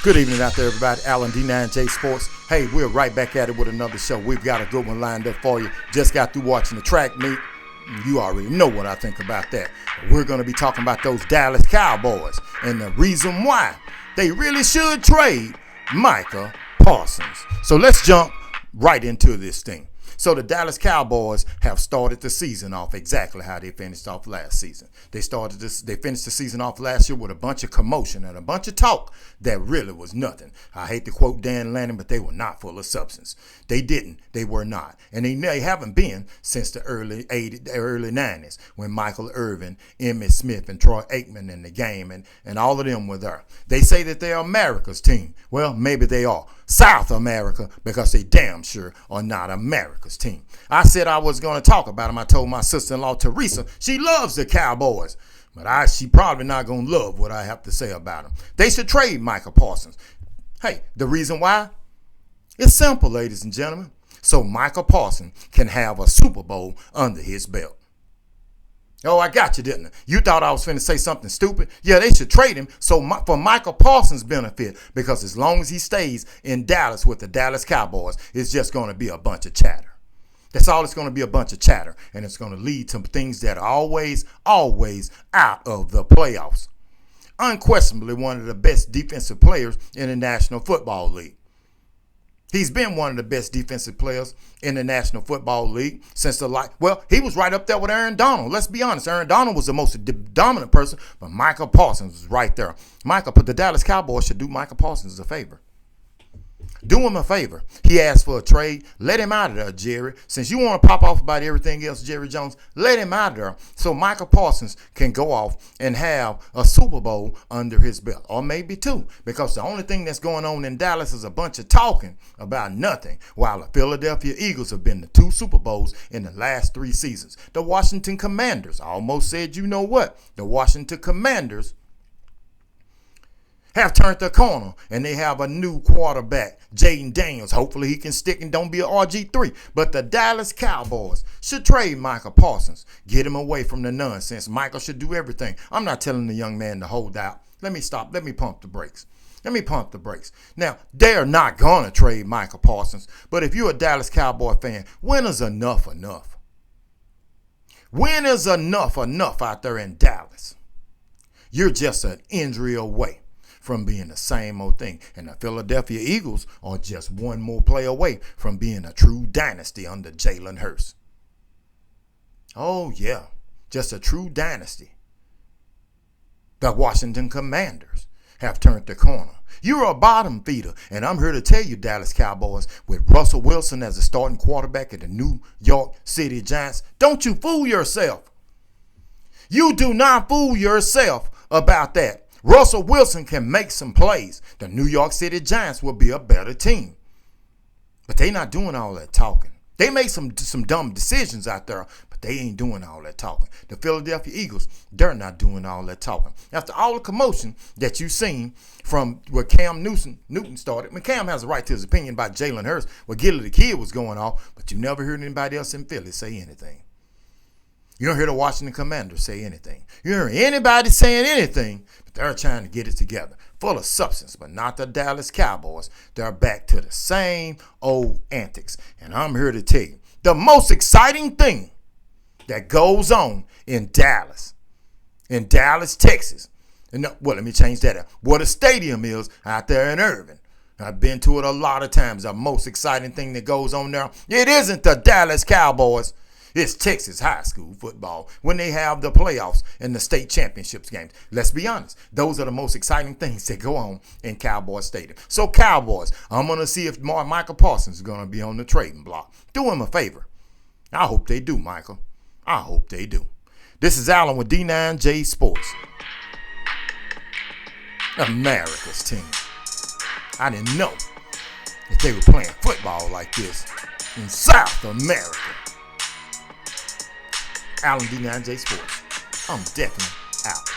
Good evening out there, everybody. Alan D9J Sports. Hey, we're right back at it with another show. We've got a good one lined up for you. Just got through watching the track meet. You already know what I think about that. We're going to be talking about those Dallas Cowboys and the reason why they really should trade Micah Parsons. So let's jump right into this thing. So the Dallas Cowboys have started the season off exactly how they finished off last season. They finished the season off last year with a bunch of commotion and a bunch of talk that really was nothing. I hate to quote Dan Lanning, but they were not full of substance. They didn't. They were not. And they haven't been since the early 90s when Michael Irvin, Emmitt Smith, and Troy Aikman in the game and all of them were there. They say that they're America's team. Well, maybe they are. South America, because they damn sure are not America's team. I said I was going to talk about them. I told my sister-in-law, Teresa, she loves the Cowboys, but she probably not going to love what I have to say about them. They should trade Micah Parsons. Hey, the reason why? It's simple, ladies and gentlemen. So Micah Parsons can have a Super Bowl under his belt. Oh, I got you, didn't I? You thought I was finna say something stupid? Yeah, they should trade him for Micah Parsons' benefit, because as long as he stays in Dallas with the Dallas Cowboys, it's just going to be a bunch of chatter. That's all it's going to be, a bunch of chatter, and it's going to lead to things that are always out of the playoffs. Unquestionably one of the best defensive players in the National Football League. He's been one of the best defensive players in the National Football League since he was right up there with Aaron Donald. Let's be honest. Aaron Donald was the most dominant person, but Micah Parsons was right there. The Dallas Cowboys should do Micah Parsons a favor. Do him a favor. He asked for a trade. Let him out of there, Jerry. Since you want to pop off about everything else, Jerry Jones, let him out of there so Micah Parsons can go off and have a Super Bowl under his belt, or maybe two, because the only thing that's going on in Dallas is a bunch of talking about nothing, while the Philadelphia Eagles have been to 2 Super Bowls in the last 3 seasons. The Washington Commanders, I almost said, you know what? The Washington Commanders have turned the corner, and they have a new quarterback, Jaden Daniels. Hopefully he can stick and don't be an RG3. But the Dallas Cowboys should trade Micah Parsons. Get him away from the nonsense. Micah should do everything. I'm not telling the young man to hold out. Let me stop. Let me pump the brakes. Now, they're not going to trade Micah Parsons. But if you're a Dallas Cowboy fan, when is enough? When is enough out there in Dallas? You're just an injury away from being the same old thing. And the Philadelphia Eagles are just one more play away from being a true dynasty under Jalen Hurts. Oh, yeah, just a true dynasty. The Washington Commanders have turned the corner. You're a bottom feeder, and I'm here to tell you, Dallas Cowboys, with Russell Wilson as the starting quarterback at the New York City Giants, don't you fool yourself. You do not fool yourself about that. Russell Wilson can make some plays. The New York City Giants will be a better team. But they not doing all that talking. They made some dumb decisions out there, but they ain't doing all that talking. The Philadelphia Eagles, they're not doing all that talking. After all the commotion that you've seen from where Cam Newton started, when Cam has a right to his opinion about Jalen Hurts, where Gilly the Kid was going off, but you never heard anybody else in Philly say anything. You don't hear the Washington Commanders say anything. You don't hear anybody saying anything, but they're trying to get it together. Full of substance, but not the Dallas Cowboys. They're back to the same old antics. And I'm here to tell you, the most exciting thing that goes on in Dallas, Texas. Let me change that up. Where the stadium is out there in Irving. I've been to it a lot of times. The most exciting thing that goes on there, it isn't the Dallas Cowboys. It's Texas high school football when they have the playoffs and the state championships games. Let's be honest. Those are the most exciting things that go on in Cowboy Stadium. So Cowboys, I'm going to see if Micah Parsons is going to be on the trading block. Do him a favor. I hope they do, Michael. I hope they do. This is Alan with D9J Sports. America's team. I didn't know that they were playing football like this in South America. Alan D9J Sports. I'm definitely out.